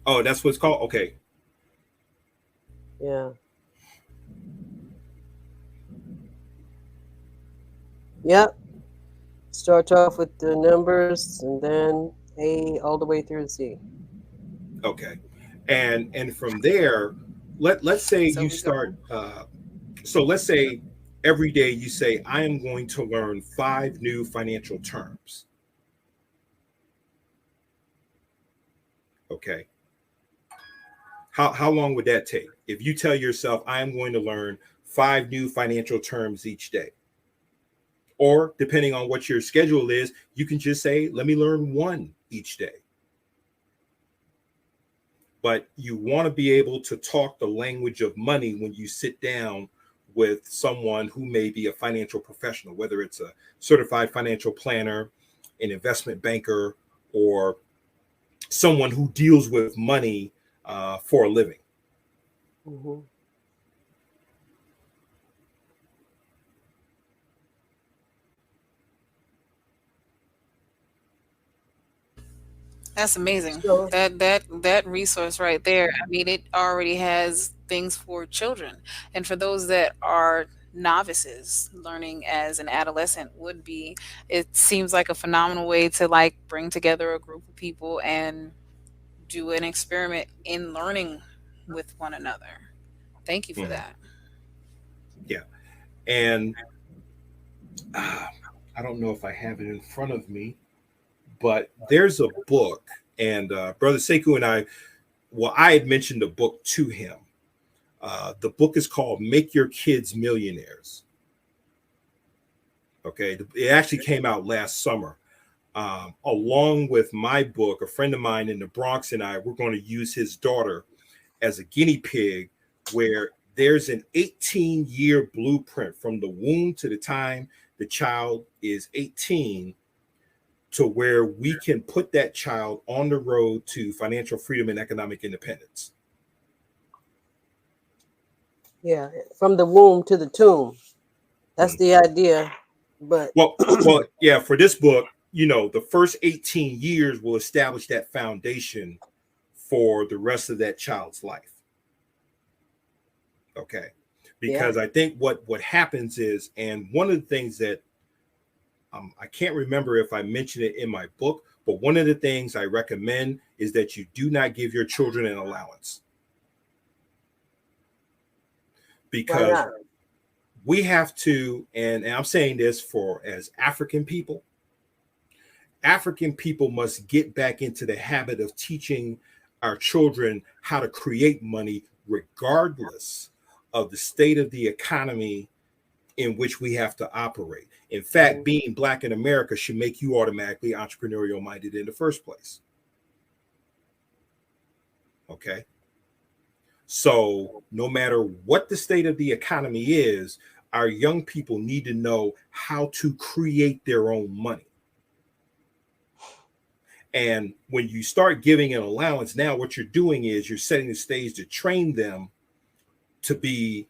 oh, that's what it's called. Okay. Yeah. Yep. Start off with the numbers and then A all the way through Z. Okay. And from there, let's say So you we go. start so let's say every day you say, I am going to learn 5 new financial terms. Okay. How long would that take? If you tell yourself, I am going to learn 5 new financial terms each day. Or depending on what your schedule is, you can just say, let me learn 1 each day. But you want to be able to talk the language of money when you sit down with someone who may be a financial professional, whether it's a certified financial planner, an investment banker, or someone who deals with money for a living. Hmm. That's amazing. So, That resource right there. I mean, it already has things for children, and for those that are novices learning as an adolescent would be. It seems like a phenomenal way to like bring together a group of people and do an experiment in learning with one another. Thank you for Mhm. that. Yeah. And uh, I don't know if I have it in front of me, but there's a book. And Brother Sekou and I, well, I had mentioned the book to him. The book is called Make Your Kids Millionaires. Okay. It actually came out last summer. Along with my book, a friend of mine in the Bronx and I, we're going to use his daughter as a guinea pig, where there's an 18-year blueprint from the womb to the time the child is 18, to where we can put that child on the road to financial freedom and economic independence. yeah, from the womb to the tomb. That's Mhm. the idea. But Well, yeah, for this book, the first 18 years will establish that foundation for the rest of that child's life. Okay. yeah, Because I think what happens is, and one of the things that I can't remember if I mentioned it in my book, but one of the things I recommend is that you do not give your children an allowance, why because not? we have to, and I'm saying this for as African people must get back into the habit of teaching our children how to create money, regardless of the state of the economy in which we have to operate. In fact, Mhm. being Black in America should make you automatically entrepreneurial minded in the first place. Okay. So no matter what the state of the economy is, our young people need to know how to create their own money. And when you start giving an allowance, now what you're doing is you're setting the stage to train them to be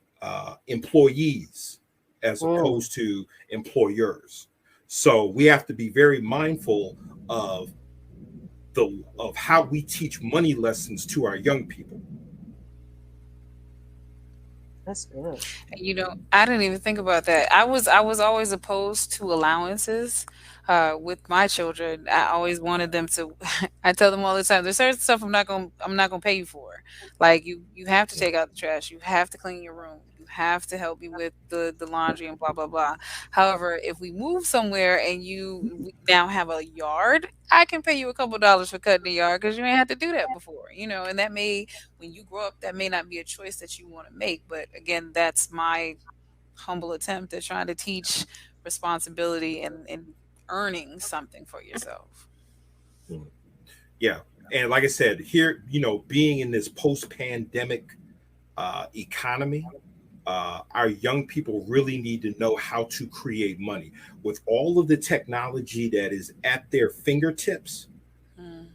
employees as Mm, opposed to employers. So we have to be very mindful of of how we teach money lessons to our young people. that's good. You know, I didn't even think about that. I was always opposed to allowances with my children. I always wanted them to I tell them all the time, there's certain stuff I'm not gonna pay you for. Like you have to take out the trash, you have to clean your room, you have to help me with the laundry and blah blah blah. However, if we move somewhere and we now have a yard, I can pay you a couple dollars for cutting the yard because you ain't had to do that before, and that may when you grow up, that may not be a choice that you want to make. But again, that's my humble attempt at trying to teach responsibility and earning something for yourself. Mm. Yeah. And like I said, here, being in this post-pandemic economy, our young people really need to know how to create money with all of the technology that is at their fingertips. Mm.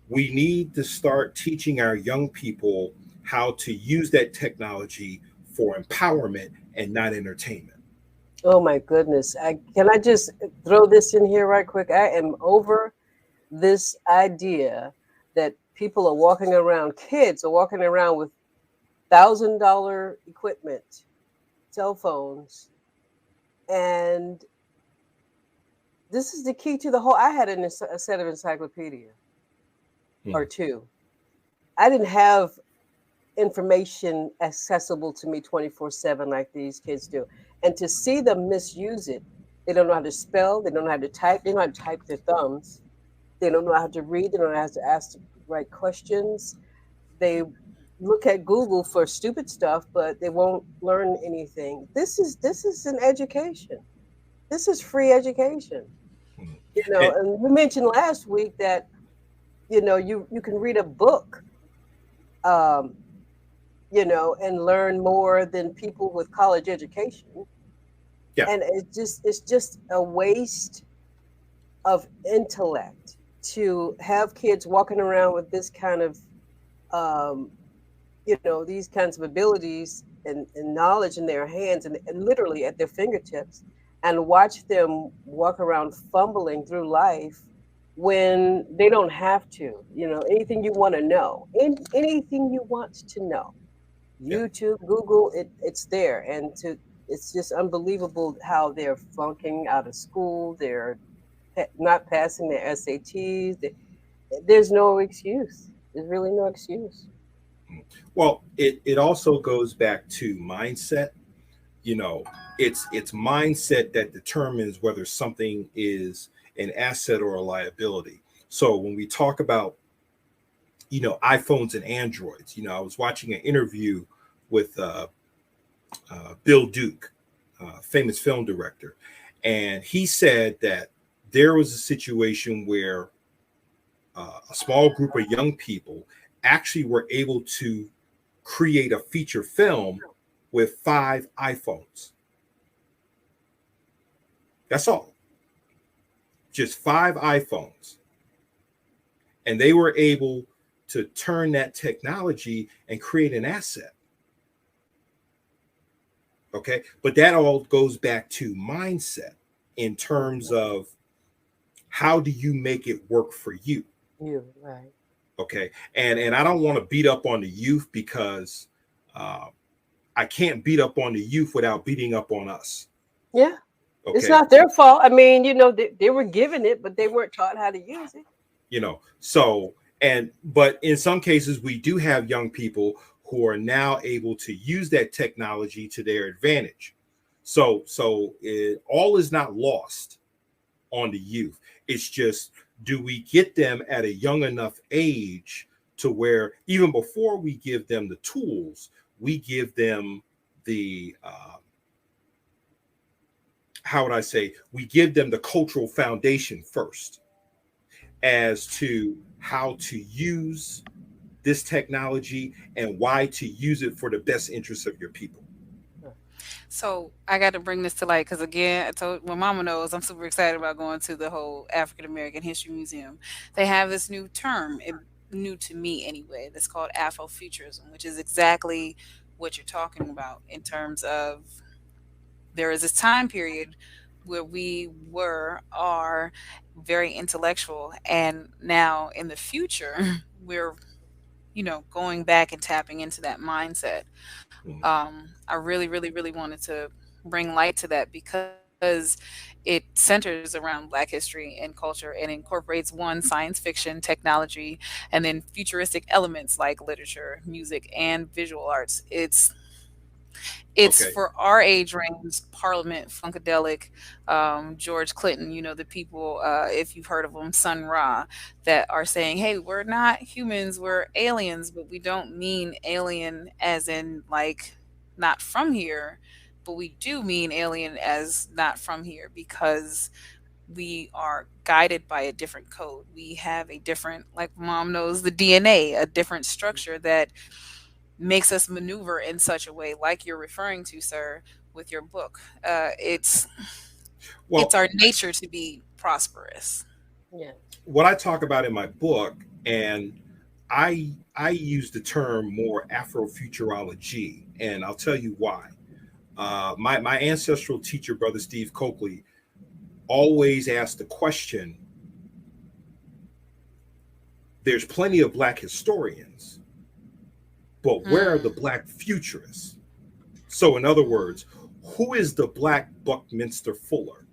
We need to start teaching our young people how to use that technology for empowerment and not entertainment. Oh my goodness. Can I just throw this in here right quick? I am over this idea that people are walking around, kids are walking around with $1,000 equipment, cell phones, and this is the key to the whole. I had a set of encyclopedia or Hmm. two. I didn't have information accessible to me 24/7 like these kids do. And to see them misuse it, they don't know how to spell, they don't know how to type, they don't know how to type their thumbs, they don't know how to read, they don't know how to ask the right questions. They look at Google for stupid stuff, but they won't learn anything. This is an education. This is free education. Hmm. And And we mentioned last week that you can read a book um, and learn more than people with college education. yeah, And it's just a waste of intellect to have kids walking around with this kind of um, these kinds of abilities and knowledge in their hands and literally at their fingertips, and watch them walk around fumbling through life when they don't have to. Anything you want to know, anything you want to know, yeah. YouTube, Google, it's there. And it's just unbelievable how they're flunking out of school. They're not passing their SATs. There's no excuse. There's really no excuse. Well, it also goes back to mindset. You know, it's mindset that determines whether something is an asset or a liability. So when we talk about iPhones and Androids, I was watching an interview with Bill Duke, famous film director, and he said that there was a situation where a small group of young people actually were able to create a feature film with 5 iPhones. That's all, just 5 iPhones. And they were able to turn that technology and create an asset. Okay. But that all goes back to mindset in terms Mhm. of how do you make it work for you? You right. Okay. And I don't want to beat up on the youth because uh, I can't beat up on the youth without beating up on us. Yeah, it's Okay. not their fault. I mean, they were given it, but they weren't taught how to use it. So but in some cases we do have young people who are now able to use that technology to their advantage. So all is not lost on the youth. It's just, do we get them at a young enough age to where even before we give them the tools, we give them the how would I say, we give them the cultural foundation first as to how to use this technology and why to use it for the best interests of your people. Huh. So I got to bring this to light because again, I told my mama knows I'm super excited about going to the whole African American History Museum. They have this new term, new to me anyway, that's called Afrofuturism, which is exactly what you're talking about in terms of there is this time period where we are very intellectual, and now in the future, we're going back and tapping into that mindset. Mhm. I really, really, really wanted to bring light to that because it centers around Black history and culture and incorporates one science fiction, technology, and then futuristic elements like literature, music, and visual arts. It's Okay. for our age range, Parliament, Funkadelic, George Clinton, the people, if you've heard of them, Sun Ra, that are saying, hey, we're not humans, we're aliens, but we don't mean alien as in like not from here, but we do mean alien as not from here because we are guided by a different code. We have a different, like mom knows, the DNA, a different structure that makes us maneuver in such a way, like you're referring to, sir, with your book. It's Well, our nature to be prosperous. Yeah. what I talk about in my book, and I use the term more Afrofuturology, and I'll tell you why. My ancestral teacher, Brother Steve Coakley, always asked the question: there's plenty of black historians, but where are the Hmm. black futurists? So, in other words, who is the black Buckminster Fuller?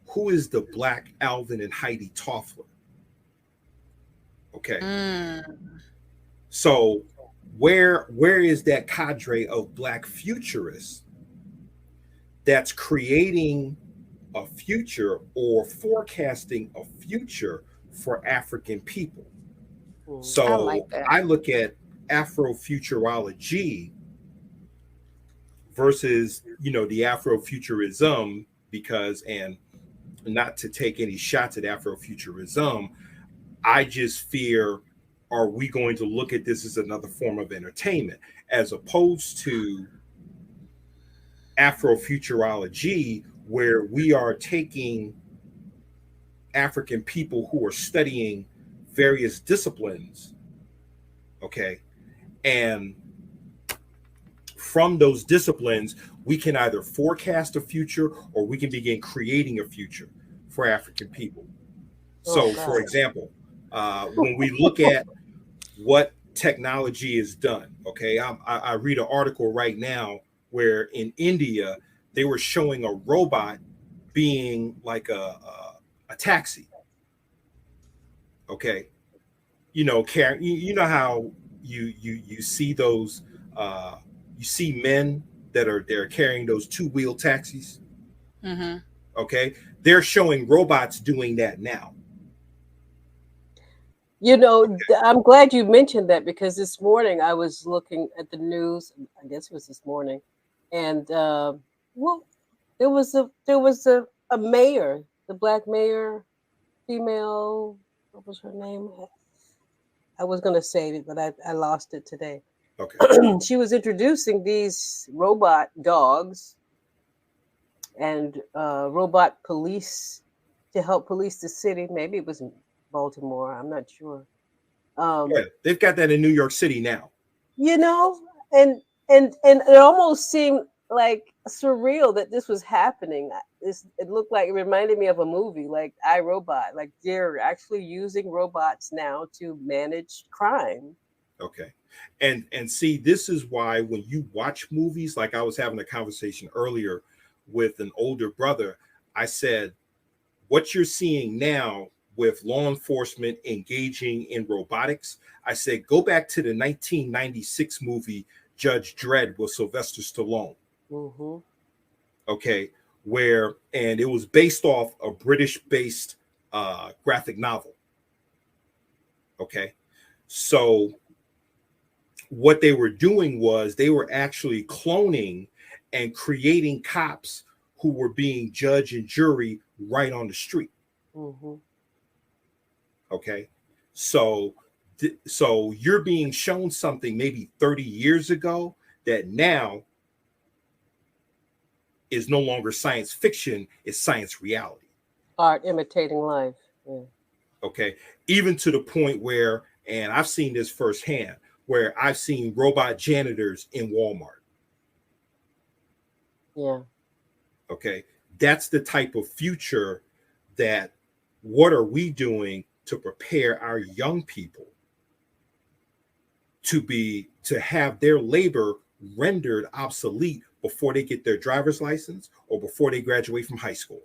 Who is the black Alvin and Heidi Toffler? Okay. Mm. So where is that cadre of black futurists that's creating a future or forecasting a future for African people? Mm. I like So that. I look at Afrofuturology versus, the Afrofuturism, because, and not to take any shots at Afrofuturism, I just fear, are we going to look at this as another form of entertainment as opposed to Afrofuturology, where we are taking African people who are studying various disciplines, okay, and from those disciplines, we can either forecast a future or we can begin creating a future for African people. Oh So, for God. example, when we look at what technology is done. Okay, I read an article right now where in India they were showing a robot being like a taxi. Okay, you know how you see those uh, you see men that are they're carrying those two-wheel taxis. Hmm. Okay, they're showing robots doing that now. I'm glad you mentioned that because this morning I was looking at the news. I guess it was this morning, and well, there was a mayor, the black mayor, female. What was her name? I was gonna say it, but I lost it today. Okay, She was introducing these robot dogs and robot police to help police the city. Maybe it was in Baltimore. I'm not sure. yeah, Um, they've got that in New York City now. you know, and it almost seemed like surreal that this was happening. It looked like it reminded me of a movie like iRobot. Like they're actually using robots now to manage crime. Okay. And see, this is why when you watch movies, like I was having a conversation earlier with an older brother, I said, what you're seeing now with law enforcement engaging in robotics, I said, go back to the 1996 movie Judge Dredd with Sylvester Stallone. Hmm. Okay. Where, and it was based off a British based graphic novel. Okay. So what they were doing was they were actually cloning and creating cops who were being judge and jury right on the street. Hmm. Okay. So So you're being shown something maybe 30 years ago that now is no longer science fiction, it's science reality. Art imitating life. Yeah. Okay. Even to the point where, and I've seen this firsthand, where I've seen robot janitors in Walmart. Yeah. Okay. That's the type of future that, what are we doing to prepare our young people to have their labor rendered obsolete before they get their driver's license or before they graduate from high school?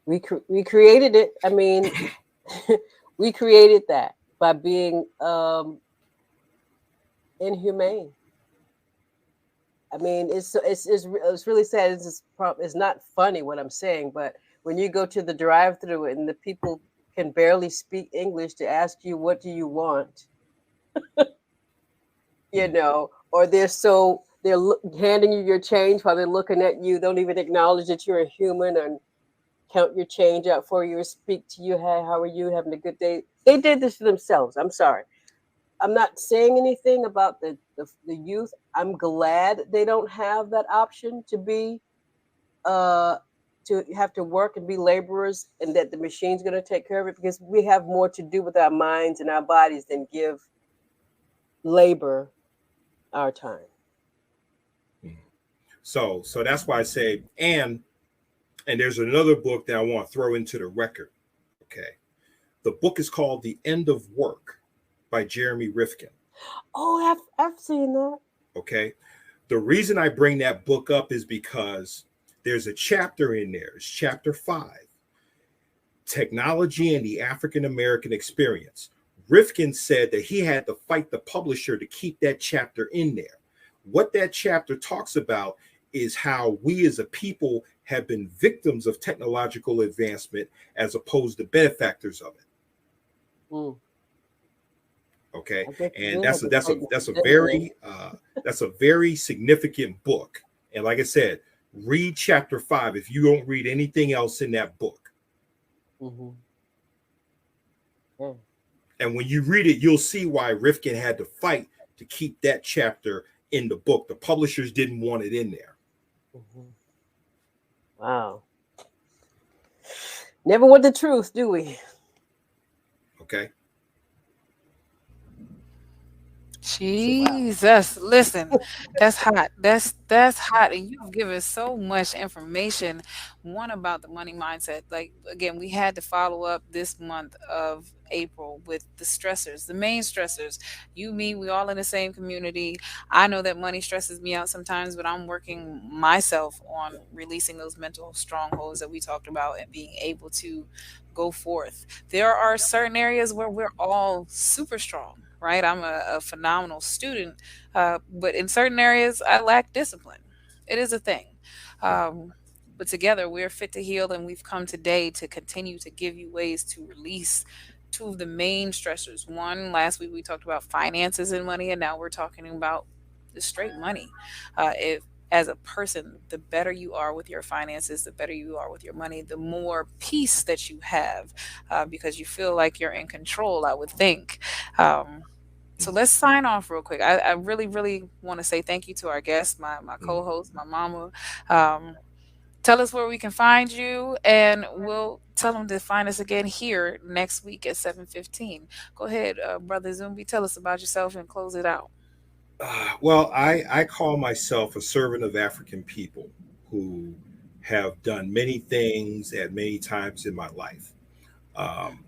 We created it. I mean, we created that by being inhumane. I mean, it's really sad. It's not funny what I'm saying, but when you go to the drive-through and the people can barely speak English to ask you what do you want, you know, or handing you your change while they're looking at you, don't even acknowledge that you're a human and count your change out for you or speak to you. Hey, how are you? Having a good day? They did this to themselves. I'm sorry. I'm not saying anything about the youth. I'm glad they don't have that option uh to have to work and be laborers and that the machine's going to take care of it, because we have more to do with our minds and our bodies than give labor our time. So that's why I say, and there's another book that I want to throw into the record. Okay. The book is called The End of Work by Jeremy Rifkin. Oh, I've seen that. Okay. The reason I bring that book up is because there's a chapter in there. It's chapter 5, Technology and the African American Experience. Rifkin said that he had to fight the publisher to keep that chapter in there. What that chapter talks about is how we as a people have been victims of technological advancement as opposed to benefactors of it. Mm. Okay, and that's a very significant book. And like I said, read chapter 5 if you don't read anything else in that book. Mm-hmm. Yeah. And when you read it, you'll see why Rifkin had to fight to keep that chapter in the book. The publishers didn't want it in there. Mm-hmm. Wow. Never want the truth, do we? Okay. Jesus, listen, that's hot. That's hot, and you've given so much information. One about the money mindset. Like again, we had to follow up this month of April with the stressors, the main stressors. You, me, we all in the same community. I know that money stresses me out sometimes, but I'm working myself on releasing those mental strongholds that we talked about and being able to go forth. There are certain areas where we're all super strong, right? I'm a phenomenal student, but in certain areas, I lack discipline. It is a thing. But together, we're fit to heal, and we've come today to continue to give you ways to release two of the main stressors. One, last week we talked about finances and money, and now we're talking about the straight money. If as a person, the better you are with your finances, the better you are with your money, the more peace that you have, because you feel like you're in control, I would think. So let's sign off real quick. I really, really want to say thank you to our guest, my co-host, my mama. Tell us where we can find you, and we'll tell them to find us again here next week at 7:15. Go ahead, Brother Zumbi. Tell us about yourself and close it out. Well, I call myself a servant of African people who have done many things at many times in my life. Um,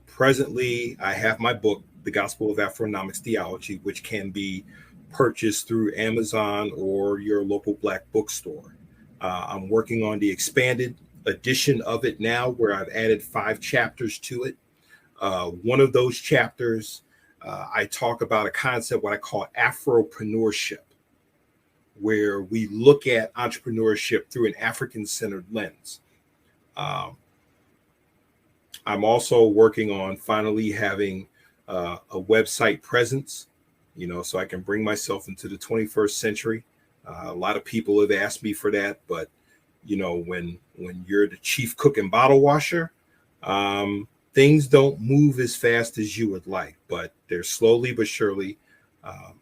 Presently, I have my book, The Gospel of Afro-Nomics Theology, which can be purchased through Amazon or your local Black bookstore. I'm working on the expanded edition of it now, where I've added 5 chapters to it. One of those chapters, I talk about a concept, what I call Afropreneurship, where we look at entrepreneurship through an African-centered lens. I'm also working on finally having a website presence, so I can bring myself into the 21st century. A lot of people have asked me for that, but when you're the chief cook and bottle washer, Things don't move as fast as you would like, but they're slowly but surely um,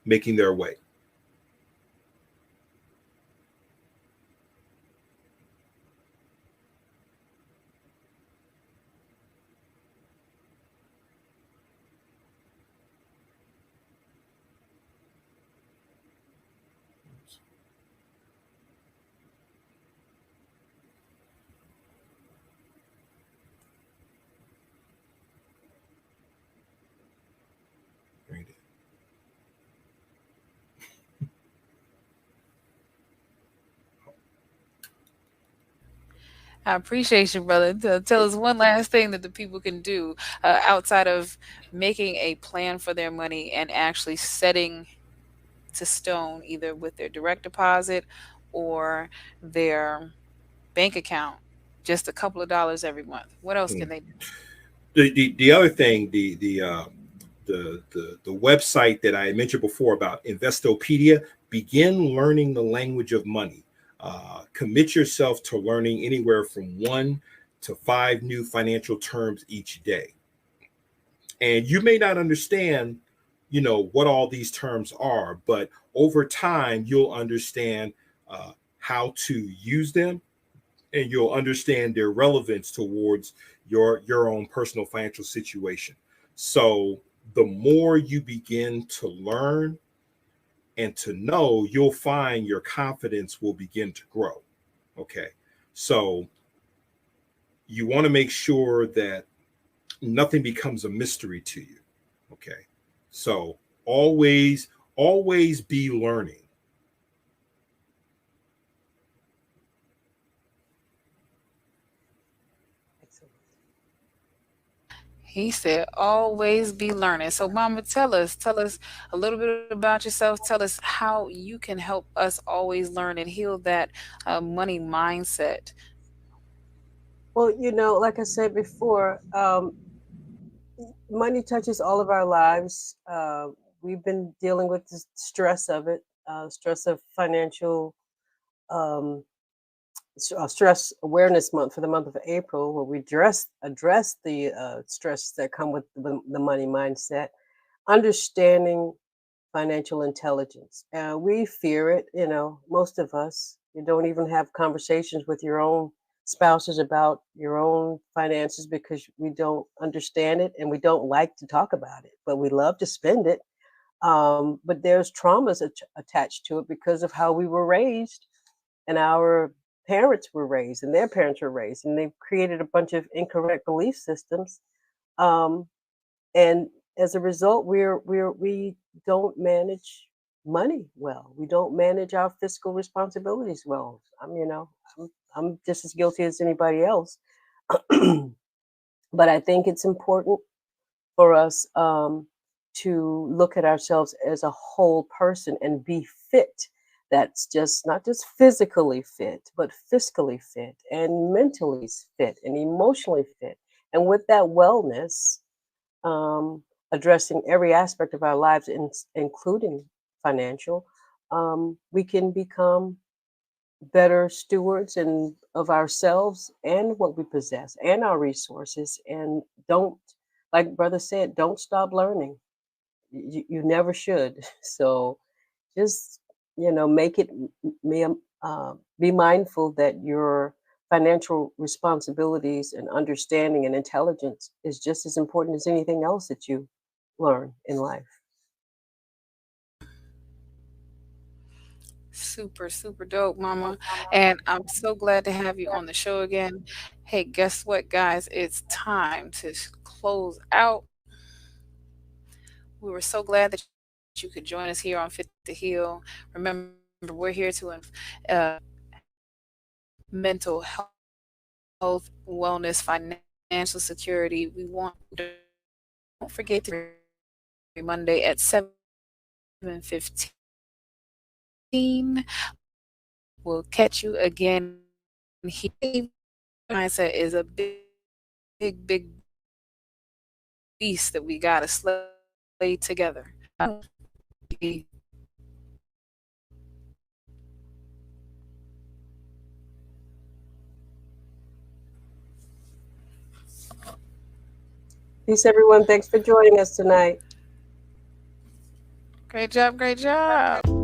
making their way. I appreciate you, brother. Tell us one last thing that the people can do outside of making a plan for their money and actually setting to stone either with their direct deposit or their bank account just a couple of dollars every month. What else Mm. can they do? The other thing, the website that I mentioned before about Investopedia, begin learning the language of money. Commit yourself to learning anywhere from 1 to 5 new financial terms each day. And you may not understand, what all these terms are, but over time you'll understand how to use them, and you'll understand their relevance towards your own personal financial situation. So the more you begin to learn and to know, you'll find your confidence will begin to grow. Okay. So you want to make sure that nothing becomes a mystery to you. Okay. So always, always be learning. Excellent. He said, always be learning. So, Mama, tell us a little bit about yourself. Tell us how you can help us always learn and heal that money mindset. Well, like I said before, money touches all of our lives. We've been dealing with the stress of it, stress of financial um, stress awareness month for the month of April, where we address the stresses that come with the money mindset, understanding financial intelligence. We fear it, most of us. You don't even have conversations with your own spouses about your own finances because we don't understand it and we don't like to talk about it, but we love to spend it. But there's traumas attached to it because of how we were raised and our parents were raised and their parents were raised, and they've created a bunch of incorrect belief systems. Um, and as a result, we don't manage money well. We don't manage our fiscal responsibilities well. I'm just as guilty as anybody else. But I think it's important for us to look at ourselves as a whole person and be fit. That's just not just physically fit, but fiscally fit and mentally fit and emotionally fit. And with that wellness, um, addressing every aspect of our lives, including financial, we can become better stewards and of ourselves and what we possess and our resources. And don't, like brother said, don't stop learning. You never should. So just make it be mindful that your financial responsibilities and understanding and intelligence is just as important as anything else that you learn in life. Super, super dope, Mama. And I'm so glad to have you on the show again. Hey, guess what, guys? It's time to close out. We were so glad that you could join us here on Fit to Heal. Remember, we're here to mental health, wellness, financial security. We want don't forget to every Monday at 7:15. We'll catch you again here. Mindset is a big beast that we gotta slay together. Peace, everyone. Thanks for joining us tonight. Great job, great job.